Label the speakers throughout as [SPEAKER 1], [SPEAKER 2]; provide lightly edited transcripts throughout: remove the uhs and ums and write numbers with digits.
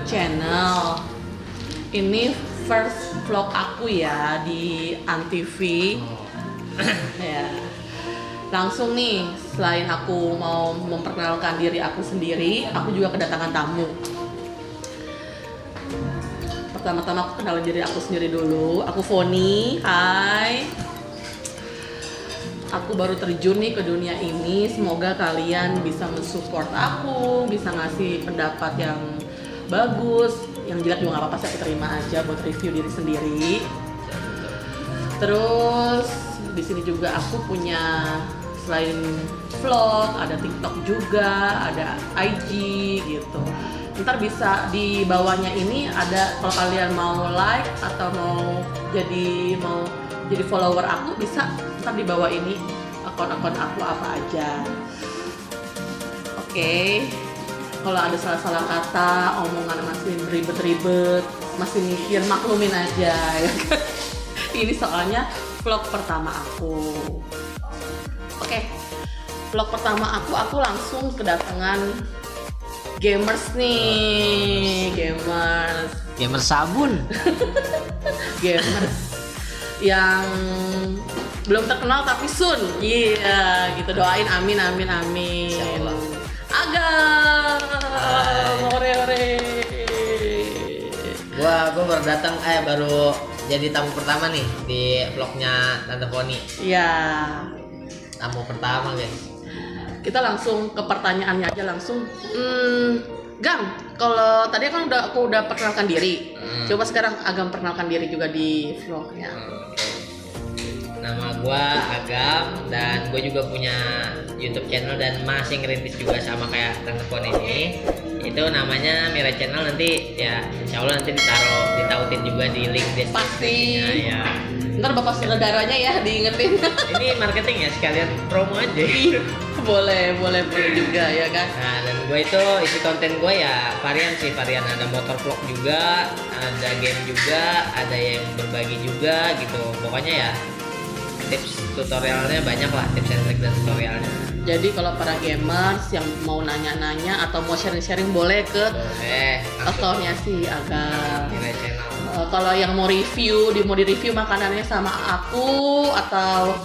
[SPEAKER 1] YouTube channel. Ini first vlog aku ya di Antv. Ya. Langsung nih, selain aku mau memperkenalkan diri aku sendiri, aku juga kedatangan tamu. Pertama-tama aku kenalin diri aku sendiri dulu. Aku Foni, hai. Aku baru terjun nih ke dunia ini. Semoga kalian bisa mensupport aku, bisa ngasih pendapat yang bagus. Yang jelek juga nggak apa-apa, saya terima aja buat review diri sendiri. Terus di sini juga aku punya selain vlog, ada TikTok juga, ada IG gitu. Ntar bisa di bawahnya ini ada, kalau kalian mau like atau mau jadi follower aku, bisa ntar di bawah ini akun-akun aku apa aja. Oke. Kalau ada salah-salah kata, omongan masih ribet-ribet, masih mikir, maklumin aja ya kan. Ini soalnya vlog pertama aku. Oke. Vlog pertama aku langsung kedatangan gamers nih,
[SPEAKER 2] Gamer sabun.
[SPEAKER 1] gamers yang belum terkenal tapi soon, iya gitu, doain, amin. Agam, ore.
[SPEAKER 2] Gua baru datang, baru jadi tamu pertama nih di vlognya Tante Foni.
[SPEAKER 1] Iya.
[SPEAKER 2] Tamu pertama guys.
[SPEAKER 1] Kita langsung ke pertanyaannya aja langsung. Gam, kalau tadi kan aku udah perkenalkan diri. Coba sekarang Agam perkenalkan diri juga di vlognya.
[SPEAKER 2] Nama gue Agam dan gue juga punya YouTube channel dan masih ngerintis juga sama kayak Tante Fon ini. Itu namanya Mira Channel, nanti ya insya Allah nanti ditautin juga di link deskripsinya.
[SPEAKER 1] Pasti.
[SPEAKER 2] Ya.
[SPEAKER 1] Ntar bapak saudaranya ya diingetin.
[SPEAKER 2] Ini marketing ya, sekalian promo aja.
[SPEAKER 1] boleh juga ya kan.
[SPEAKER 2] Nah, dan gue itu isi konten gue ya varian ada motor vlog juga, ada game juga, ada yang berbagi juga gitu. Pokoknya ya tips tutorialnya banyak lah, tips and trik dan tutorialnya.
[SPEAKER 1] Jadi kalau para gamers yang mau nanya-nanya atau mau sharing-sharing boleh ke akunnya si Agam. Kalau yang mau di-review makanannya sama aku, atau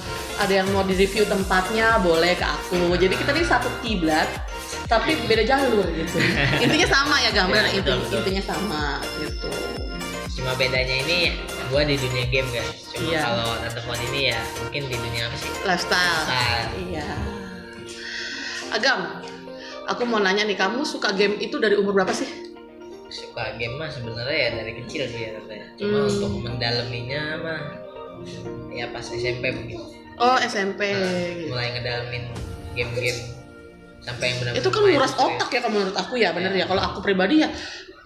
[SPEAKER 1] ada yang mau di-review tempatnya boleh ke aku. Jadi kita ini satu kiblat tapi beda jalur gitu. Intinya sama ya Gambar, intinya sama gitu.
[SPEAKER 2] Cuma bedanya ini gua di dunia game guys. Cuma
[SPEAKER 1] iya.
[SPEAKER 2] Kalau Tante Fon ini ya mungkin di dunia apa sih?
[SPEAKER 1] Lifestyle. Iya. Agam, aku mau nanya nih, kamu suka game itu dari umur berapa sih?
[SPEAKER 2] Suka game mah sebenarnya ya dari kecil sih ya Tante. Cuma untuk mendalaminya mah ya pas SMP mungkin.
[SPEAKER 1] Oh SMP.
[SPEAKER 2] Mulai ngedalamin game-game sampai yang benar-benar.
[SPEAKER 1] Itu kan nguras otak ya kalau menurut aku ya, bener ya. Kalau aku pribadi ya,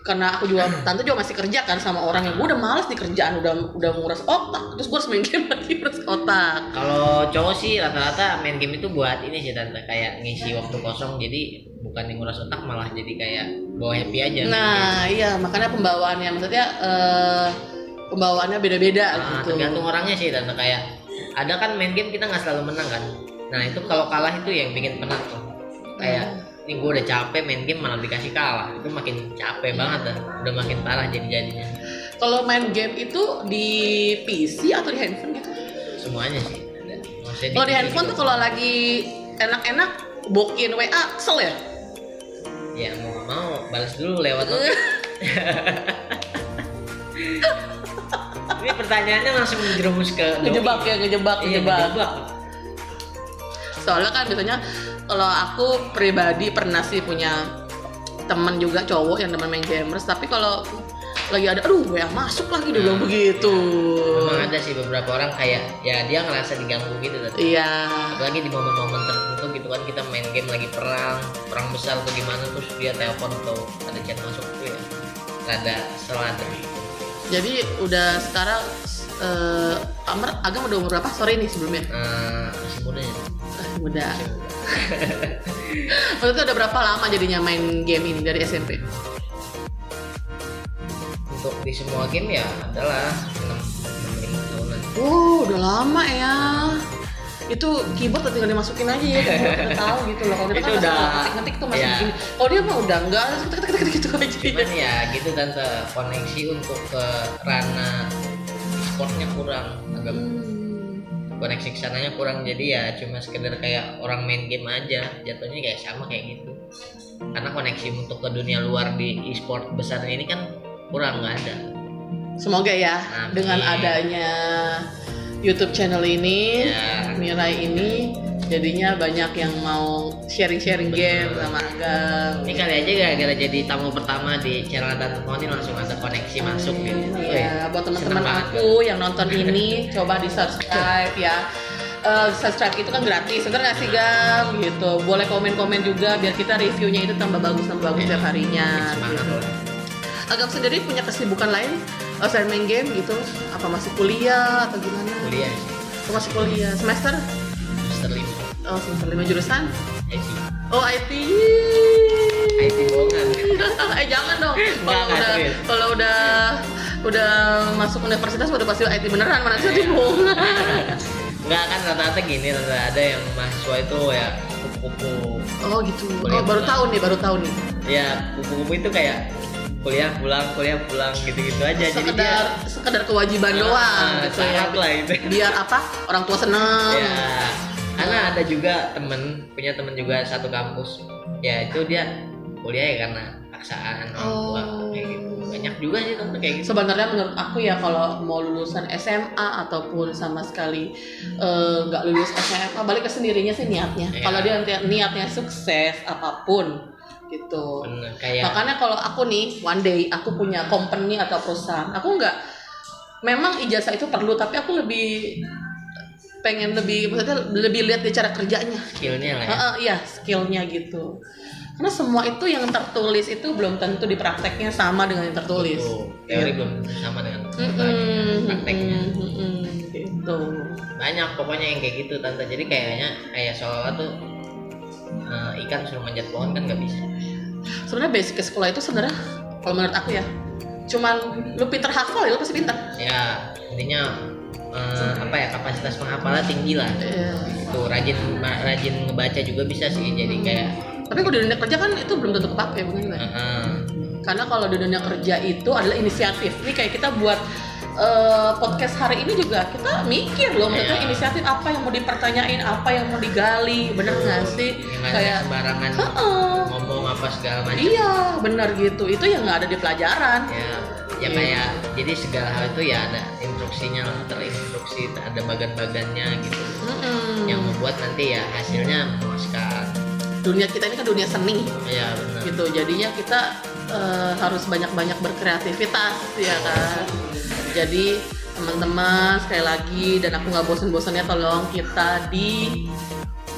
[SPEAKER 1] karena aku juga tante juga masih kerja kan sama orang yang gue udah malas di kerjaan, udah nguras otak, terus gue harus main game lagi nguras otak.
[SPEAKER 2] Kalau cowok sih rata-rata main game itu buat ini sih Tante, kayak ngisi waktu kosong, jadi bukan nguras otak, malah jadi kayak bawa happy aja.
[SPEAKER 1] Nah iya, makanya pembawaannya maksudnya pembawaannya beda-beda gitu.
[SPEAKER 2] Tergantung orangnya sih Tante, kayak ada kan main game kita nggak selalu menang kan. Nah itu kalau kalah itu yang bikin penat tuh. Kayak ini gue udah capek main game malah dikasih kalah, itu makin capek banget dah, udah makin parah jadinya.
[SPEAKER 1] Kalau main game itu di PC atau di handphone gitu?
[SPEAKER 2] Semuanya sih.
[SPEAKER 1] Kalau di handphone tuh kalau lagi enak-enak bokin WA kesel ya?
[SPEAKER 2] Ya mau nggak mau balas dulu lewat notif. Ini pertanyaannya langsung menjerumus ke
[SPEAKER 1] ngejebak. Soalnya kan biasanya kalau aku pribadi pernah sih punya temen juga cowok yang temen main gamers, tapi kalau lagi ada WA masuk lagi dia bilang begitu.
[SPEAKER 2] Memang ada sih beberapa orang kayak ya dia ngerasa diganggu gitu tadi.
[SPEAKER 1] Iya.
[SPEAKER 2] Apalagi di momen-momen tertentu gitu kan, kita main game lagi perang besar atau gimana, terus dia telepon atau ada chat masuk tuh ya rada selada. Jadi
[SPEAKER 1] udah sekarang Agam udah umur berapa? Sorry nih sebelumnya.
[SPEAKER 2] Masih muda ya.
[SPEAKER 1] Muda. Maksudnya udah berapa lama jadinya main game ini dari SMP?
[SPEAKER 2] Untuk di semua game ya adalah 6 tahunan.
[SPEAKER 1] Udah lama ya. itu keyboard tinggal dimasukin aja ya, udah tahu gitu loh. Kalau kita kan
[SPEAKER 2] udah
[SPEAKER 1] ngetik tuh masih begini. Kalau dia mah udah enggak, ketik gitu aja.
[SPEAKER 2] Cuman ya gitu tante, koneksi untuk ke ranah e-sportnya kurang, agak koneksi kesananya kurang, jadi ya cuma sekedar kayak orang main game aja, jatuhnya kayak sama kayak gitu. Karena koneksi untuk ke dunia luar di e-sport besar ini kan kurang, nggak ada.
[SPEAKER 1] Semoga ya dengan adanya YouTube channel ini, Mirai ini, jadinya banyak yang mau sharing-sharing game sama Agam.
[SPEAKER 2] Ini kali aja gara-gara jadi tamu pertama di channel Tante Poni langsung ada koneksi masuk gitu.
[SPEAKER 1] Iya, buat teman-teman aku yang nonton ini coba di subscribe ya. Subscribe itu kan gratis, bener nggak sih Gam? Gitu. Boleh komen-komen juga biar kita reviewnya itu tambah bagus setiap harinya.
[SPEAKER 2] Semangat
[SPEAKER 1] gitu.
[SPEAKER 2] loh.
[SPEAKER 1] Agam sendiri punya kesibukan lain selain main game gitu? Apa masih kuliah atau gimana?
[SPEAKER 2] Kuliah sih.
[SPEAKER 1] Oh, masih kuliah. Semester?
[SPEAKER 2] Semester 5.
[SPEAKER 1] Oh, semester 5 jurusan?
[SPEAKER 2] IT.
[SPEAKER 1] Oh, IT.
[SPEAKER 2] IT bohongan.
[SPEAKER 1] Jangan dong. Kalau udah masuk universitas udah pasti IT beneran, mana sih bohongan.
[SPEAKER 2] Enggak kan rata-rata gini, ada yang mahasiswa itu ya kupu-kupu.
[SPEAKER 1] Oh gitu. Oh baru tahu nih.
[SPEAKER 2] Ya kupu-kupu itu kayak kuliah pulang gitu-gitu aja.
[SPEAKER 1] Sekedar kewajiban doang gitu ya.
[SPEAKER 2] Lah itu.
[SPEAKER 1] Biar apa? Orang tua seneng.
[SPEAKER 2] Ya. Karena ada juga punya temen juga satu kampus. Ya itu dia kuliah ya karena paksaan orang tua kayak gitu. Banyak juga sih tante kayak gitu.
[SPEAKER 1] Sebenarnya menurut aku ya kalau mau lulusan SMA ataupun sama sekali nggak lulus SMA, balik ke sendirinya sih niatnya. Ya. Kalau dia niatnya sukses apapun gitu.
[SPEAKER 2] Bener, kayak...
[SPEAKER 1] Makanya kalau aku nih one day aku punya company atau perusahaan, aku nggak, memang ijazah itu perlu, tapi aku pengen maksudnya lebih lihat di cara kerjanya,
[SPEAKER 2] skillnya lah ya.
[SPEAKER 1] Iya skillnya gitu. Karena semua itu yang tertulis itu belum tentu di prakteknya sama dengan yang tertulis.
[SPEAKER 2] Teori belum sama dengan prakteknya.
[SPEAKER 1] Gitu.
[SPEAKER 2] Banyak pokoknya yang kayak gitu tante. Jadi kayaknya kayak seolah tuh ikan suruh manjat pohon kan nggak bisa.
[SPEAKER 1] Sebenarnya basic sekolah itu sebenarnya kalau menurut aku ya, cuman lu pinter hafal ya lu pasti pinter.
[SPEAKER 2] Ya intinya kapasitas penghafalan tinggi lah. Tuh rajin ngebaca juga bisa sih. Jadi kayak.
[SPEAKER 1] Tapi kalau di dunia kerja kan itu belum tentu kepake, bukan juga? Karena kalau di dunia kerja itu adalah inisiatif. Ini kayak kita buat podcast hari ini juga kita mikir loh, maksudnya inisiatif apa yang mau dipertanyain, apa yang mau digali, bener nggak sih?
[SPEAKER 2] Kayak sembarangan ngomong apa segala macam.
[SPEAKER 1] Iya, benar gitu. Itu yang nggak ada di pelajaran.
[SPEAKER 2] Ya kayak jadi segala hal itu ya ada instruksinya lah, terinstruksi, ada bagan-bagannya gitu. Yang membuat nanti ya hasilnya memuaskan. Dunia kita ini kan dunia seni. Iya benar.
[SPEAKER 1] Gitu. Jadinya kita harus banyak-banyak berkreativitas ya kan. Jadi teman-teman sekali lagi, dan aku nggak bosan-bosannya, tolong kita di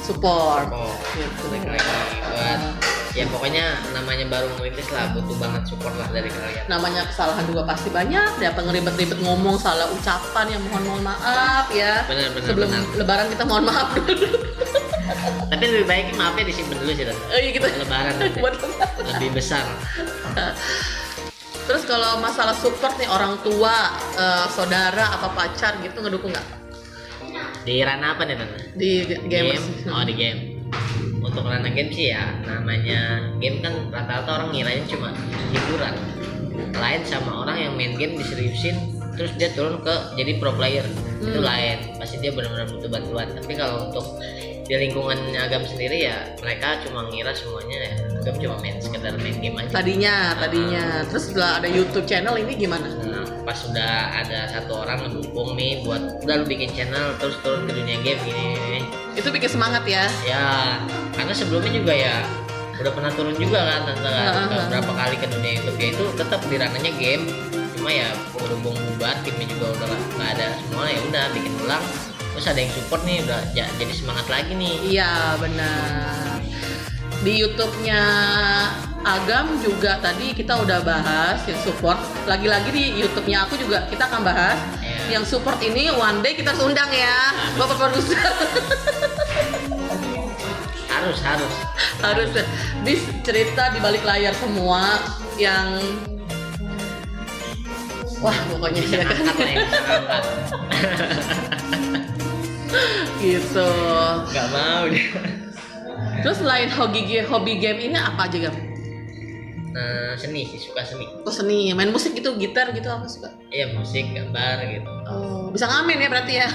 [SPEAKER 1] support.
[SPEAKER 2] Gitu. Buat ya pokoknya namanya baru ngerintis lah, butuh banget support lah dari kalian.
[SPEAKER 1] Namanya kesalahan juga pasti banyak, dia ngeribet-ribet ngomong, salah ucapan yang mohon maaf ya.
[SPEAKER 2] Benar.
[SPEAKER 1] Sebelum Lebaran kita mohon maaf dulu.
[SPEAKER 2] Tapi lebih baik maafnya disimpan dulu sih tante.
[SPEAKER 1] Iya gitu.
[SPEAKER 2] Lebaran lebih besar.
[SPEAKER 1] Terus kalau masalah support nih, orang tua, saudara apa pacar gitu ngedukung nggak?
[SPEAKER 2] Di ranah apa nih tante?
[SPEAKER 1] Di game.
[SPEAKER 2] Oh di game. Untuk ranah game sih ya, namanya game kan rata-rata orang ngiranya cuma hiburan. Lain sama orang yang main game diseriusin terus dia turun ke jadi pro player. Itu lain, pasti dia benar-benar butuh bantuan. Tapi kalau untuk di lingkungan Agam sendiri ya, mereka cuma ngira semuanya ya Agam cuma sekedar main game aja.
[SPEAKER 1] Tadinya. Terus setelah ada YouTube channel ini gimana?
[SPEAKER 2] Pas sudah ada satu orang ngedukung nih buat udah lu bikin channel terus turun ke dunia game gini. Itu
[SPEAKER 1] bikin semangat ya?
[SPEAKER 2] Ya, karena sebelumnya juga ya udah pernah turun juga kan tante beberapa kali ke dunia YouTube, ya itu tetap di ranahnya game. Cuma ya berhubung bubar, timnya juga udah nggak ada semua, ya udah bikin ulang. Terus ada yang support nih, udah jadi semangat lagi nih.
[SPEAKER 1] Iya benar. Di YouTube-nya Agam juga tadi kita udah bahas yang support. Lagi-lagi di YouTube-nya aku juga kita akan bahas yang support ini. One day kita harus undang ya, Bapak Produser. harus di cerita di balik layar semua yang pokoknya
[SPEAKER 2] bisa ngangkat lah ya,
[SPEAKER 1] gitu.
[SPEAKER 2] Nggak mau dia.
[SPEAKER 1] Terus selain hobi game ini apa aja Gam?
[SPEAKER 2] Seni sih, suka seni.
[SPEAKER 1] Oh seni, main musik gitu, gitar gitu apa suka?
[SPEAKER 2] Iya musik, gambar gitu.
[SPEAKER 1] Oh bisa ngamen ya berarti ya?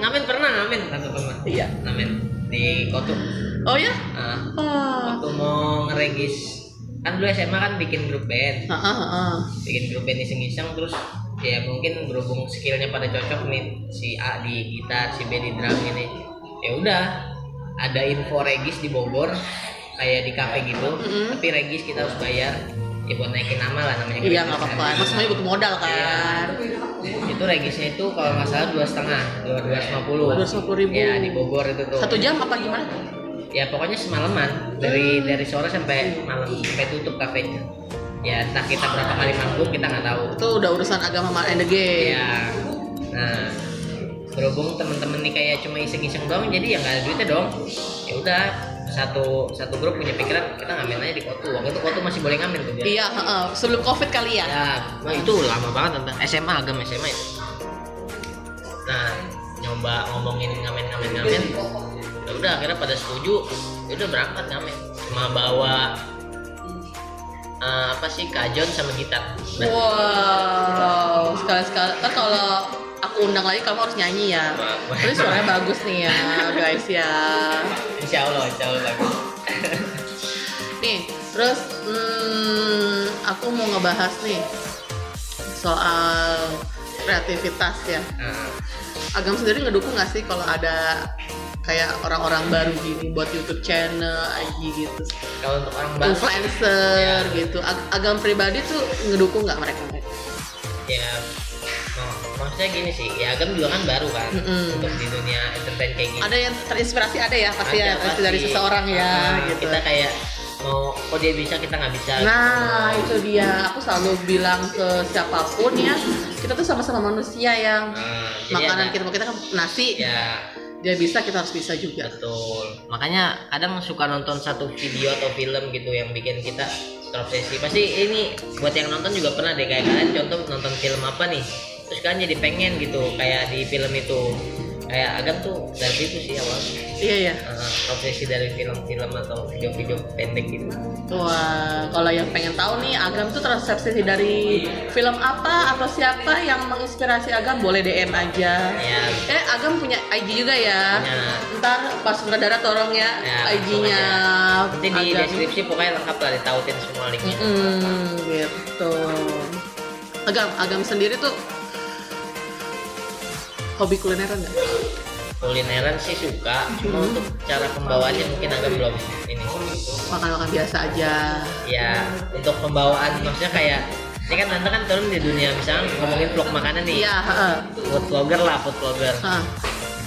[SPEAKER 2] Ngamen pernah tante pernah.
[SPEAKER 1] Iya.
[SPEAKER 2] Ngamen di Kotu.
[SPEAKER 1] Oh ya?
[SPEAKER 2] Waktu mau ngeregis kan dulu SMA kan bikin grup band. Bikin grup band iseng-iseng terus ya mungkin berhubung skillnya pada cocok nih, si A di gitar, si B di drum ini. Ya udah, ada info regis di Bogor kayak di kafe gitu, tapi regis kita harus bayar. Ya buat naikin nama lah namanya.
[SPEAKER 1] Iya nggak apa-apa, emang semuanya butuh modal kan.
[SPEAKER 2] Itu regisnya itu kalau nggak salah 250
[SPEAKER 1] ribu.
[SPEAKER 2] Ya di Bogor itu tuh.
[SPEAKER 1] 1 jam apa gimana?
[SPEAKER 2] Ya pokoknya semalaman dari sore sampai malam sampai tutup kafenya. Ya entah kita berapa kali manggung kita nggak tahu.
[SPEAKER 1] Itu udah urusan agama sama NDG.
[SPEAKER 2] Ya. Nah berhubung temen-temen nih kayak cuma iseng-iseng doang jadi ya nggak ada duitnya dong. Ya udah satu grup punya pikiran kita ngamen aja di Kotu. Waktu itu Kotu masih boleh ngamen tuh dia.
[SPEAKER 1] Iya, sebelum Covid kali ya.
[SPEAKER 2] Ya, itu lama banget tentang SMA agama SMA itu. Nah, nyoba ngomongin ngamen. Ya udah akhirnya pada setuju. Ya udah berangkat ngamen. Cuma bawa kajon sama gitar.
[SPEAKER 1] Wow, sekali-sekali kan kalau aku undang lagi kamu harus nyanyi ya. Tapi suaranya bagus nih ya guys ya.
[SPEAKER 2] Insya Allah bagus.
[SPEAKER 1] Nih, terus aku mau ngebahas nih soal kreativitas ya. Agam sendiri ngedukung nggak sih kalau ada kayak orang-orang baru gini buat YouTube channel, IG gitu?
[SPEAKER 2] Kalau untuk orang baru,
[SPEAKER 1] influencer gitu, Agam pribadi tuh ngedukung nggak mereka?
[SPEAKER 2] Ya, maksudnya gini sih, ya Agam juga kan baru kan untuk di dunia entertain kayak gini.
[SPEAKER 1] Ada yang terinspirasi ada ya pasti ya dari seseorang ya. Gitu.
[SPEAKER 2] Kita kayak mau, kok dia bisa kita nggak bisa.
[SPEAKER 1] Nah gitu. Itu dia, aku selalu bilang ke siapapun ya, kita tuh sama-sama manusia yang makanan kita kan nasi. Ya. Dia bisa, kita harus bisa juga.
[SPEAKER 2] Betul. Makanya kadang suka nonton satu video atau film gitu yang bikin kita terobsesi. Pasti ini buat yang nonton juga pernah deh, kayak kalian contoh nonton film apa nih, terus kan jadi pengen gitu kayak di film itu. Kayak Agam tuh dari itu sih awalnya.
[SPEAKER 1] Iya.
[SPEAKER 2] Obsesi dari film-film atau video-video pendek gitu.
[SPEAKER 1] Wah, kalau yang pengen tahu nih Agam tuh terobsesi dari film apa atau siapa yang menginspirasi Agam, boleh DM aja.
[SPEAKER 2] Ya.
[SPEAKER 1] Agam punya IG juga ya.
[SPEAKER 2] Punya.
[SPEAKER 1] Ntar pas Sutradara tolong ya, IG-nya.
[SPEAKER 2] Nanti di deskripsi pokoknya lengkap lah, ditautin semua linknya.
[SPEAKER 1] Gitu. Agam sendiri tuh hobi kulineran nggak?
[SPEAKER 2] Kulineran sih suka, cuma untuk cara pembawaannya mungkin agak belum ini.
[SPEAKER 1] Makan biasa aja.
[SPEAKER 2] Ya, untuk pembawaan maksudnya kayak ini kan Tante kan turun di dunia misalnya ngomongin vlog makanan nih.
[SPEAKER 1] Iya.
[SPEAKER 2] Food vlogger.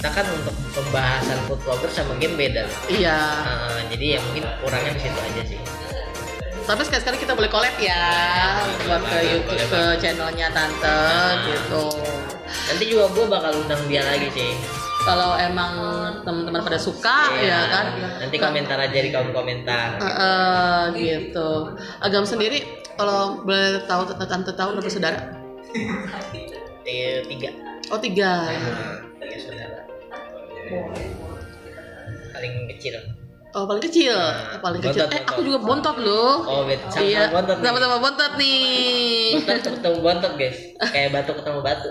[SPEAKER 2] Kita kan untuk pembahasan food vlogger sama game beda.
[SPEAKER 1] Iya.
[SPEAKER 2] Jadi ya mungkin kurangnya di situ aja sih.
[SPEAKER 1] Tapi sekali-sekali kita boleh collab ya, buat ke YouTube, ke channelnya Tante gitu.
[SPEAKER 2] Nanti juga gue bakal undang dia lagi sih.
[SPEAKER 1] Kalau emang teman-teman pada suka ya kan.
[SPEAKER 2] Nanti komentar aja di kolom komentar.
[SPEAKER 1] Gitu. Agam sendiri kalau boleh tahu Tante tahu berapa saudara?
[SPEAKER 2] 3.
[SPEAKER 1] Oh 3.
[SPEAKER 2] 3 saudara. Paling kecil.
[SPEAKER 1] Oh paling kecil,
[SPEAKER 2] Bontot.
[SPEAKER 1] Aku juga bontot loh.
[SPEAKER 2] Oh sama bontot.
[SPEAKER 1] Sama-sama bontot nih.
[SPEAKER 2] Bontot ketemu bontot guys, kayak batu ketemu batu.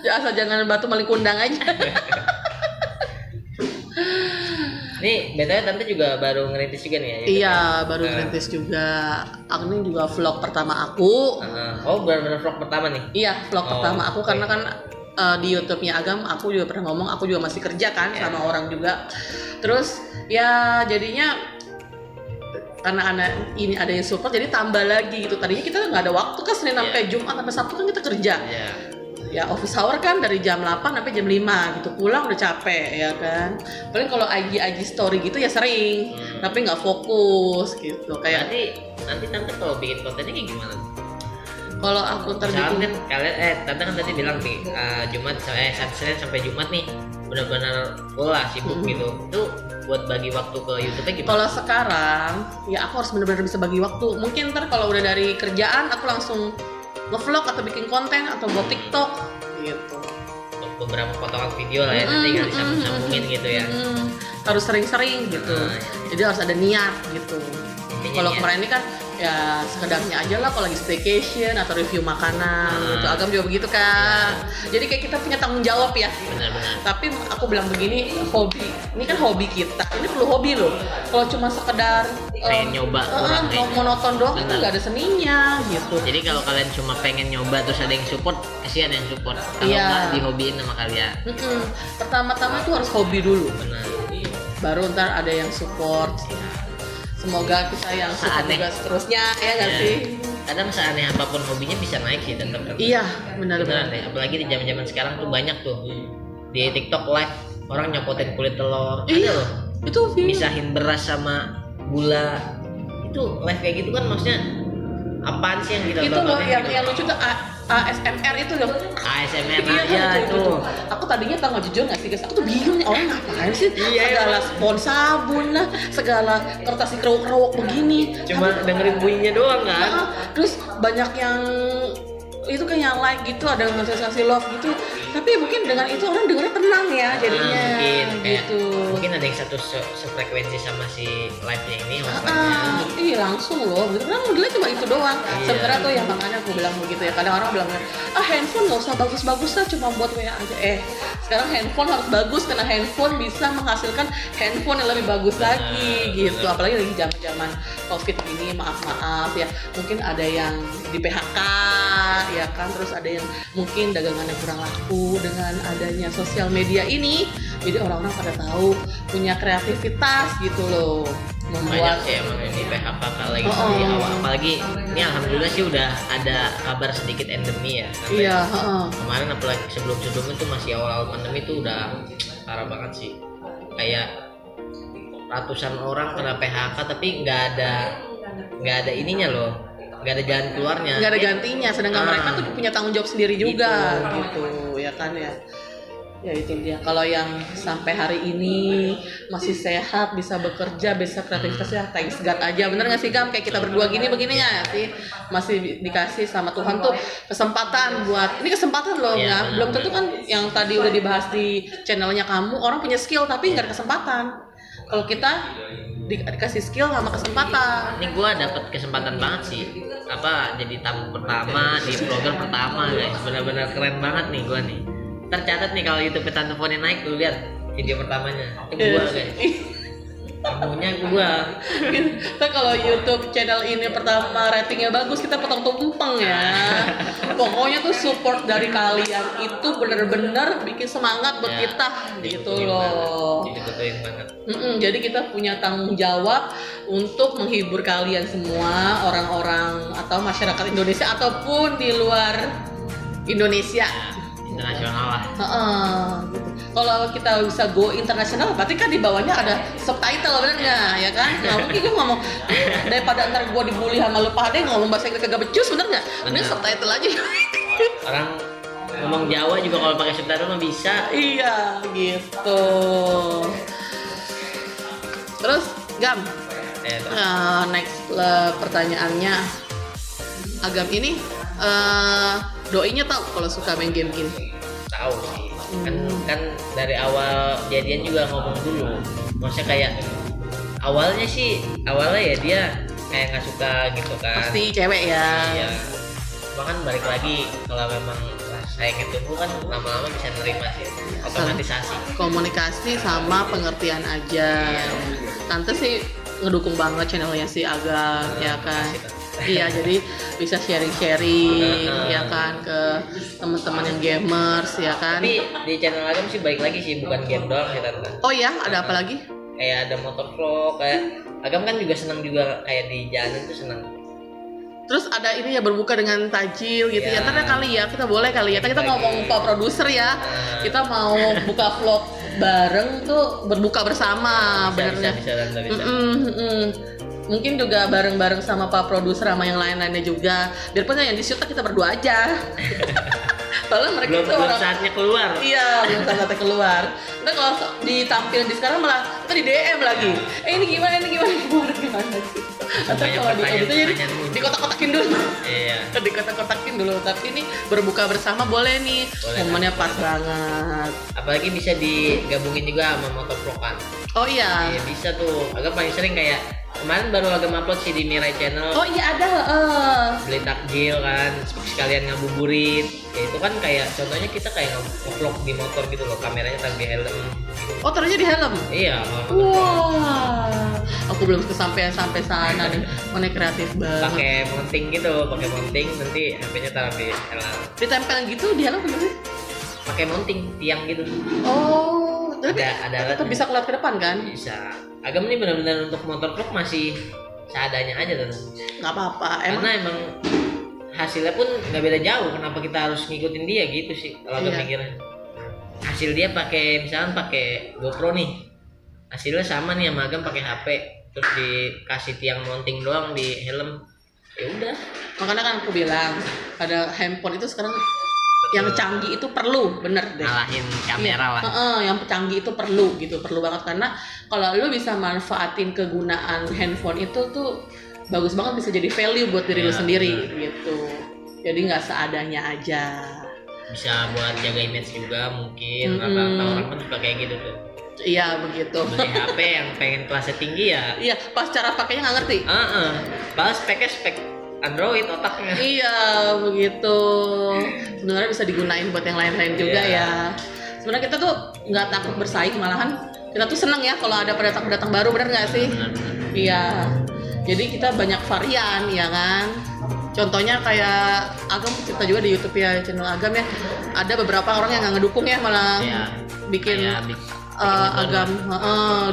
[SPEAKER 1] Asal jangan batu maling kundang aja.
[SPEAKER 2] Nih, betulnya Tante juga baru ngerintis juga nih ya?
[SPEAKER 1] Iya, baru ngerintis juga. Ini juga vlog pertama aku.
[SPEAKER 2] Oh, benar-benar vlog pertama nih?
[SPEAKER 1] Iya, vlog pertama aku karena kan di YouTube-nya Agam, aku juga pernah ngomong, aku juga masih kerja kan sama orang juga. Terus ya jadinya karena ini ada yang support, jadi tambah lagi gitu. Tadinya kita nggak ada waktu kan, Senin sampai Jumat sampai Sabtu kan kita kerja. Ya office hour kan dari jam 8 sampai jam 5 gitu, pulang udah capek ya kan. Paling kalau IG story gitu ya sering, tapi nggak fokus gitu. Kayak
[SPEAKER 2] nanti Tante kalau bikin kontennya kayak gimana?
[SPEAKER 1] Kalau aku
[SPEAKER 2] terbikin kalian Tante kan tadi bilang nih Jumat Senin sampai Jumat nih benar-benar full lah sibuk gitu. Itu buat bagi waktu ke YouTube-nya gimana?
[SPEAKER 1] Kalau sekarang ya aku harus benar-benar bisa bagi waktu. Mungkin ntar kalau udah dari kerjaan aku langsung nge-vlog atau bikin konten atau buat TikTok gitu.
[SPEAKER 2] beberapa potongan video lah ya, nanti tinggal disambung-sambungin gitu ya.
[SPEAKER 1] Harus sering-sering gitu. Jadi harus ada niat gitu. Kalau kemarin ini kan ya sekedarnya aja lah, kalau lagi staycation atau review makanan gitu. Agam juga begitu kan. Jadi kayak kita punya tanggung jawab ya.
[SPEAKER 2] Benar-benar.
[SPEAKER 1] Tapi aku bilang begini, hobi ini kan hobi kita, ini perlu hobi loh. Kalau cuma sekedar
[SPEAKER 2] pengen nyoba kurang
[SPEAKER 1] monoton doang itu nggak ada seninya gitu.
[SPEAKER 2] Jadi kalau kalian cuma pengen nyoba terus ada yang support, kasihan yang support. Kalau nggak dihobiin sama kalian.
[SPEAKER 1] Pertama-tama itu harus hobi dulu.
[SPEAKER 2] Benar.
[SPEAKER 1] Baru ntar ada yang support. Semoga kita yang suka juga seterusnya ya nggak sih?
[SPEAKER 2] Kadang seaneh apapun hobinya bisa naik sih tetap.
[SPEAKER 1] Iya benar-benar.
[SPEAKER 2] Apalagi di zaman-zaman sekarang tuh banyak tuh di TikTok live orang nyopotin kulit telur.
[SPEAKER 1] Iya.
[SPEAKER 2] Ada loh.
[SPEAKER 1] Itu
[SPEAKER 2] misahin beras sama gula. Itu live kayak gitu kan maksudnya apaan sih yang kita
[SPEAKER 1] itu loh yang lucu tuh ASMR itu loh.
[SPEAKER 2] ASMR
[SPEAKER 1] iya itu. Aku tadinya tau nggak jujur nggak sih guys, aku tuh bingung nih orang ngapain sih segala spons sabun lah, segala kertas keruk-keruk begini.
[SPEAKER 2] Cuma dengerin bunyinya doang kan.
[SPEAKER 1] Terus banyak yang itu kayak yang like gitu, ada yang sensasi love gitu. Tapi mungkin dengan itu orang dengarnya tenang ya jadinya.
[SPEAKER 2] Mungkin
[SPEAKER 1] gitu.
[SPEAKER 2] Mungkin ada yang satu sefrekuensi sama si live-nya ini.
[SPEAKER 1] Iya langsung loh. Bener kan modelnya cuma itu doang. Sebenarnya tuh yang makanya aku bilang begitu ya. Kadang orang bilang handphone nggak usah bagus-bagus lah, cuma buat WA aja. Sekarang handphone harus bagus karena handphone bisa menghasilkan handphone yang lebih bagus lagi gitu. Apalagi lagi zaman-zaman COVID ini, maaf ya. Mungkin ada yang di PHK ya kan, terus ada yang mungkin dagangannya kurang laku dengan adanya sosial media ini, jadi orang-orang pada tahu punya kreativitas gitu loh, membuat
[SPEAKER 2] banyak sih emang ini PHK lagi di awal, apalagi ini alhamdulillah sih udah ada kabar sedikit endemi ya.
[SPEAKER 1] Iya.
[SPEAKER 2] Kemarin apalagi sebelum-sebelumnya tuh masih awal pandemi tuh udah parah banget sih, kayak ratusan orang kena PHK tapi nggak ada ininya loh. Nggak ada jalan keluarnya,
[SPEAKER 1] nggak ada gantinya, sedangkan mereka tuh punya tanggung jawab sendiri juga gitu ya kan ya. Ya itu dia, kalau yang sampai hari ini masih sehat, bisa bekerja, bisa kreativitasnya, thanks God aja. Bener nggak sih Gam, kayak kita berdua begini ya sih, masih dikasih sama Tuhan tuh kesempatan buat, ini kesempatan loh ya, belum tentu kan yang tadi udah dibahas di channelnya kamu, orang punya skill tapi nggak ada kesempatan. Kalau kita dikasih skill sama kesempatan.
[SPEAKER 2] Ini gue dapet kesempatan banget sih, jadi tamu pertama di vlogger pertama guys, benar-benar keren banget nih gue nih. Tercatat nih kalau YouTube Tante Foni naik, lu lihat video pertamanya itu gue guys. Tamunya gue.
[SPEAKER 1] Kita kalau YouTube channel ini pertama ratingnya bagus, kita potong tumpeng ya. Pokoknya tuh support dari kalian itu bener-bener bikin semangat buat kita gitu loh.
[SPEAKER 2] Betul banget.
[SPEAKER 1] Jadi kita punya tanggung jawab untuk menghibur kalian semua, orang-orang atau masyarakat Indonesia ataupun di luar Indonesia.
[SPEAKER 2] Internasional lah.
[SPEAKER 1] Gitu. Kalau kita bisa go internasional, berarti kan di bawahnya ada subtitle, bener nggak? Ya kan? Nggak mungkin gue ngomong daripada ntar gue dibully sama lu pada ngomong bahasa Inggris kagak becus, bener nggak? Ini subtitle aja.
[SPEAKER 2] Orang ngomong Jawa juga kalau pakai subtitle mah bisa.
[SPEAKER 1] Iya, gitu. Terus Gam, next pertanyaannya, Agam ini doinya tahu kalau suka main game gini?
[SPEAKER 2] Tahu sih. Kan dari awal jadian juga ngomong dulu. Maksudnya kayak awalnya ya dia kayak nggak suka gitu kan.
[SPEAKER 1] Pasti cewek ya.
[SPEAKER 2] Iya. Bahkan balik lagi kalau memang sayangnya tumbuh kan lama-lama bisa nerima sih, otomatisasi. Komunikasi
[SPEAKER 1] sama pengertian aja. Tante sih ngedukung banget channelnya si Agam ya kan. Iya, jadi bisa sharing ya kan ke teman-teman yang gamers ya kan.
[SPEAKER 2] Tapi di channel Agam sih baik lagi sih, bukan game doang sih Tante.
[SPEAKER 1] Oh ya, ada apa lagi?
[SPEAKER 2] Kayak ada motovlog, kayak Agam kan juga senang juga kayak di jalan tuh senang.
[SPEAKER 1] Terus ada ini ya, berbuka dengan tajil gitu ya. Ntar kali ya, kita boleh kali ya. Kita ngomong Pak Produser ya. Kita mau buka vlog bareng tuh, berbuka bersama.
[SPEAKER 2] Bisa.
[SPEAKER 1] Mungkin juga bareng-bareng sama Pak Produser sama yang lain-lainnya juga. Biarpun yang di shoot kita berdua aja. Soalnya mereka
[SPEAKER 2] belum,
[SPEAKER 1] tuh orang
[SPEAKER 2] saatnya keluar.
[SPEAKER 1] Iya, belum saatnya keluar. Ntar kalau ditampilin di sekarang malah ntar di DM lagi. Ini gimana sih? Atau kalau di edit jadi dikotak-kotakin dulu.
[SPEAKER 2] Iya.
[SPEAKER 1] Dikotak-kotakin dulu. Tapi ini berbuka bersama boleh nih. Momennya pas banget.
[SPEAKER 2] Apalagi bisa digabungin juga sama motovlogan.
[SPEAKER 1] Oh iya.
[SPEAKER 2] Iya bisa tuh. Agak paling sering kayak kemarin baru agak upload sih di Mirai Channel.
[SPEAKER 1] Oh iya ada.
[SPEAKER 2] Beli takjil kan, sekalian ngabuburit. Ya itu kan kayak contohnya kita kayak nge-vlog di motor gitu loh, kameranya taruh di helm. Gitu.
[SPEAKER 1] Oh taruhnya di helm?
[SPEAKER 2] Iya.
[SPEAKER 1] Wah, aku belum kesampaian sampai sana nih. Mana kreatif banget.
[SPEAKER 2] Pakai mounting gitu, nanti HP-nya taruh di helm.
[SPEAKER 1] Ditempel gitu di helm gimana sih?
[SPEAKER 2] Pakai mounting tiang gitu.
[SPEAKER 1] Oh, tapi
[SPEAKER 2] ada
[SPEAKER 1] tetap bisa keluar ke depan kan?
[SPEAKER 2] Bisa. Agam nih benar-benar untuk motor vlog masih seadanya aja tuh.
[SPEAKER 1] Nggak apa-apa.
[SPEAKER 2] Karena emang hasilnya pun nggak beda jauh. Kenapa kita harus ngikutin dia gitu sih? Kalau Agam mikirnya. Hasil dia misalkan pakai GoPro nih. Hasilnya sama nih sama Agam pakai HP. Terus dikasih tiang mounting doang di helm. Ya udah.
[SPEAKER 1] Makanya kan aku bilang ada handphone itu sekarang yang canggih itu perlu, bener deh.
[SPEAKER 2] Ngalahin kamera lah.
[SPEAKER 1] Yang canggih itu perlu banget karena kalau lu bisa manfaatin kegunaan handphone itu tuh bagus banget, bisa jadi value buat diri lu sendiri gitu. Jadi nggak seadanya aja.
[SPEAKER 2] Bisa buat jaga image juga mungkin. Rata-rata orang kan suka kayak gitu tuh.
[SPEAKER 1] Iya begitu.
[SPEAKER 2] Beli HP yang pengen kelasnya tinggi ya.
[SPEAKER 1] Iya, pas cara pakainya nggak ngerti.
[SPEAKER 2] Pas speknya spek Android otaknya.
[SPEAKER 1] Iya begitu. Sebenarnya bisa digunain buat yang lain-lain juga ya. Sebenarnya kita tuh nggak takut bersaing, malahan kita tuh seneng ya kalau ada pendatang baru, benar nggak sih? Iya. Jadi kita banyak varian ya kan. Contohnya kayak Agam cerita juga di YouTube ya, channel Agam ya. Ada beberapa orang yang nggak ngedukung ya, malah bikin Agam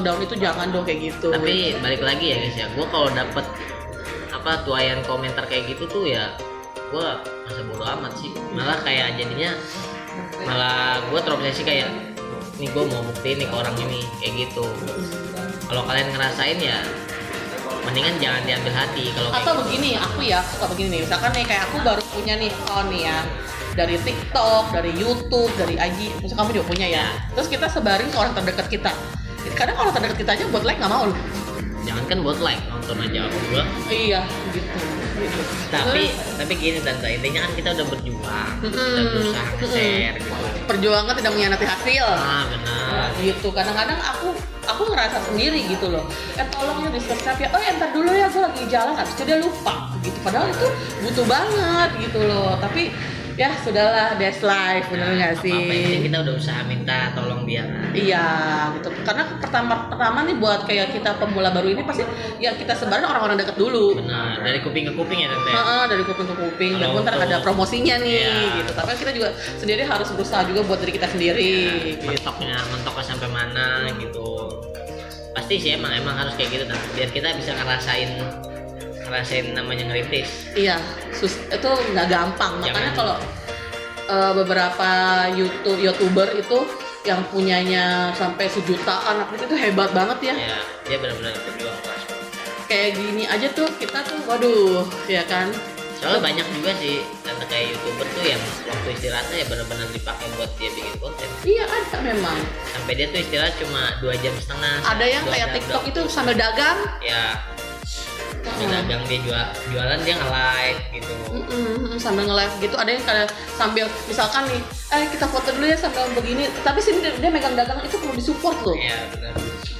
[SPEAKER 1] down itu jangan dong kayak gitu.
[SPEAKER 2] Tapi balik lagi ya guys ya, gue kalau dapet tuayan komentar kayak gitu tuh ya gue masa bodo amat sih, malah kayak jadinya malah gue terobsesi kayak nih gue mau buktiin nih ke orang ini kayak gitu. Kalau kalian ngerasain ya mendingan jangan diambil hati. Kalau
[SPEAKER 1] atau begini, aku ya suka begini nih, misalkan nih kayak aku baru punya nih nih ya dari TikTok, dari YouTube, dari IG, misalkan kamu juga punya ya, terus kita sebarin ke orang terdekat kita. Kadang orang terdekat kita aja buat like nggak mau loh.
[SPEAKER 2] Jangankan buat like, nonton aja aku gua.
[SPEAKER 1] Iya gitu.
[SPEAKER 2] Tapi gini tante, intinya kan kita udah berjuang, udah berusaha nge-share gitu.
[SPEAKER 1] Perjuangan tidak mengkhianati hasil.
[SPEAKER 2] Benar.
[SPEAKER 1] Gitu. Kadang-kadang aku ngerasa sendiri gitu loh. Tolong ya di subscribe ya. Entar dulu ya, gue lagi jalan, habis itu dia lupa gitu. Padahal itu butuh banget gitu loh. Tapi ya sudahlah, that's life, bener nggak sih?
[SPEAKER 2] Apa kita udah usaha minta tolong dia kan?
[SPEAKER 1] Iya gitu, karena pertama nih buat kayak kita pemula baru ini pasti ya kita sebarin orang-orang deket dulu.
[SPEAKER 2] Benar, dari kuping ke kuping ya tante.
[SPEAKER 1] Dari kuping ke kuping, dan ntar ada promosinya nih gitu. Tapi kita juga sendiri harus berusaha juga buat diri kita sendiri.
[SPEAKER 2] Gitu. Mentoknya sampai mana gitu. Pasti sih emang harus kayak gitu tante. Biar kita bisa ngerasain namanya ngerintis.
[SPEAKER 1] Iya, itu nggak gampang. Makanya kalau beberapa YouTuber itu yang punyanya sampai sejutaan, itu hebat banget ya.
[SPEAKER 2] Iya, dia benar-benar berjuang keras.
[SPEAKER 1] Kayak gini aja tuh kita tuh, waduh, ya kan.
[SPEAKER 2] Soalnya banyak juga sih tante kayak YouTuber tuh yang waktu istirahatnya ya benar-benar dipakai buat dia bikin konten.
[SPEAKER 1] Iya ada memang.
[SPEAKER 2] Sampai dia tuh istirahat cuma 2,5 jam.
[SPEAKER 1] Ada yang kayak TikTok itu sambil dagang.
[SPEAKER 2] Ya. Dagang dia jualan dia nge-live gitu.
[SPEAKER 1] Sambil nge-live gitu. Ada yang kayak sambil misalkan nih, kita foto dulu ya sambil begini. Tapi sini dia megang dagang, itu perlu disupport loh.
[SPEAKER 2] Iya benar.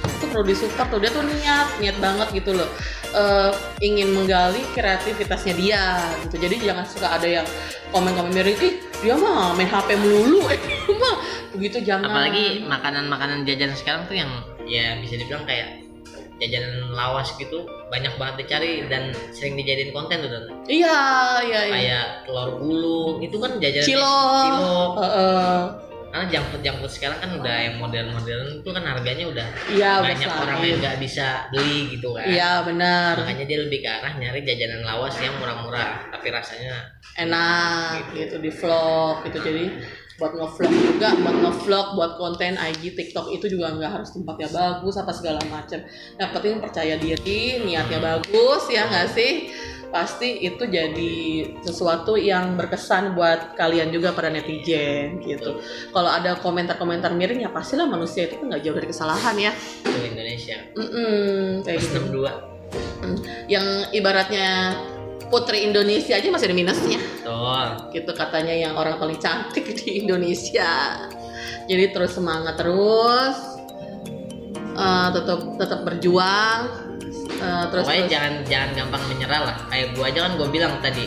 [SPEAKER 1] Itu perlu disupport tuh. Dia tuh niat banget gitu loh. Ingin menggali kreativitasnya dia gitu. Jadi jangan suka ada yang komen-komen miring, dia mah main HP melulu, mah begitu jangan.
[SPEAKER 2] Apalagi makanan jajan sekarang tuh yang ya bisa dibilang kayak jajanan lawas gitu banyak banget dicari dan sering dijadiin konten tuh.
[SPEAKER 1] Iya.
[SPEAKER 2] Kayak telur gulung itu kan jajanan
[SPEAKER 1] cilok.
[SPEAKER 2] Karena junk food sekarang kan udah yang modern itu kan harganya udah banyak
[SPEAKER 1] udah
[SPEAKER 2] orang yang nggak bisa beli gitu kan.
[SPEAKER 1] Iya benar.
[SPEAKER 2] Makanya dia lebih ke arah nyari jajanan lawas yang murah-murah tapi rasanya
[SPEAKER 1] enak gitu di vlog gitu. Jadi buat nge-vlog juga, buat konten IG, TikTok itu juga nggak harus tempatnya bagus apa segala macam. Yang penting percaya diri, niatnya bagus ya nggak sih? Pasti itu jadi sesuatu yang berkesan buat kalian juga para netizen gitu. Kalau ada komentar-komentar miring ya pastilah manusia itu kan nggak jauh dari kesalahan ya.
[SPEAKER 2] Itu Indonesia.
[SPEAKER 1] Kayak gitu.
[SPEAKER 2] 62.
[SPEAKER 1] Yang ibaratnya Putri Indonesia aja masih ada minusnya.
[SPEAKER 2] Betul.
[SPEAKER 1] Gitu katanya yang orang paling cantik di Indonesia. Jadi terus semangat terus, tetap berjuang.
[SPEAKER 2] Pokoknya jangan gampang menyerah lah. Kayak gue aja kan gue bilang tadi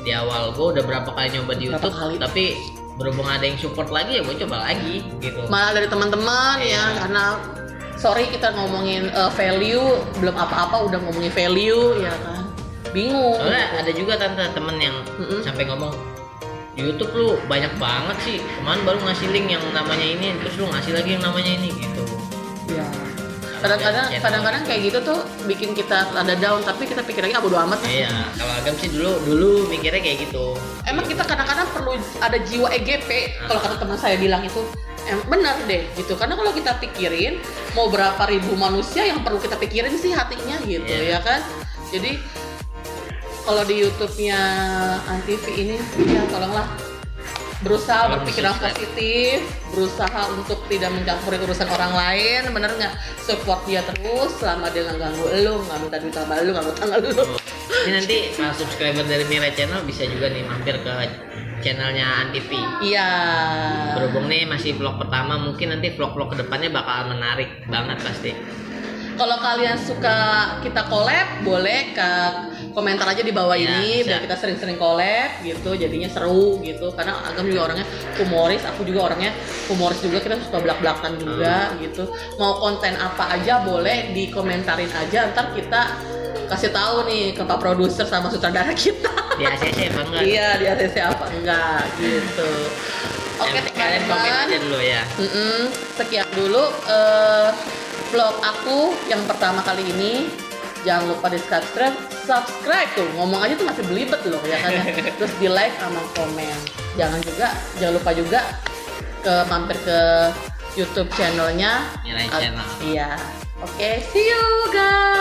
[SPEAKER 2] di awal gue udah berapa kali nyoba di YouTube, tapi berhubung ada yang support lagi ya gue coba lagi gitu.
[SPEAKER 1] Malah dari teman-teman ya, karena sorry kita ngomongin value belum apa-apa udah ngomongin value ya kan. Bingung.
[SPEAKER 2] Soalnya ada juga temen yang sampai ngomong YouTube lu banyak banget sih, kemarin baru ngasih link yang namanya ini, terus lu ngasih lagi yang namanya ini gitu.
[SPEAKER 1] Ya. Kadang-kadang kayak gitu tuh bikin kita ada down, tapi kita pikir lagi bodo amat.
[SPEAKER 2] Iya, kalau Agam sih dulu mikirnya kayak gitu.
[SPEAKER 1] Emang kita kadang-kadang perlu ada jiwa EGP, kalau kata teman saya bilang itu benar deh gitu. Karena kalau kita pikirin mau berapa ribu manusia yang perlu kita pikirin sih hatinya gitu ya kan. Jadi kalau di YouTube-nya Antv ini ya tolonglah berusaha berpikiran positif, berusaha untuk tidak mencampuri urusan orang lain, bener nggak? Support dia terus selama dia nggak ganggu elu, nggak minta duit sama lu, nggak ngutang lu.
[SPEAKER 2] Ini nanti subscriber dari Mirai Channel bisa juga nih mampir ke channelnya Antv.
[SPEAKER 1] Iya.
[SPEAKER 2] Berhubung nih masih vlog pertama, mungkin nanti vlog-vlog kedepannya bakal menarik banget pasti.
[SPEAKER 1] Kalau kalian suka kita collab, boleh ke komentar aja di bawah ini, biar kita sering-sering collab gitu, jadinya seru gitu. Karena Agam juga orangnya humoris, aku juga orangnya humoris juga, kita suka belak-belakan juga gitu. Mau konten apa aja boleh dikomentarin aja, ntar kita kasih tahu nih ke Pak Produser sama sutradara kita.
[SPEAKER 2] Di ACC apa enggak?
[SPEAKER 1] Iya, di ACC apa enggak gitu. Oke,
[SPEAKER 2] kalian komen aja dulu ya.
[SPEAKER 1] Sekian dulu vlog aku yang pertama kali ini. Jangan lupa di subscribe tuh, ngomong aja tuh masih belibet loh ya kan ya. Terus di like sama komen. Jangan lupa juga mampir ke YouTube channelnya
[SPEAKER 2] Mirai Channel.
[SPEAKER 1] Iya. Oke, see you guys.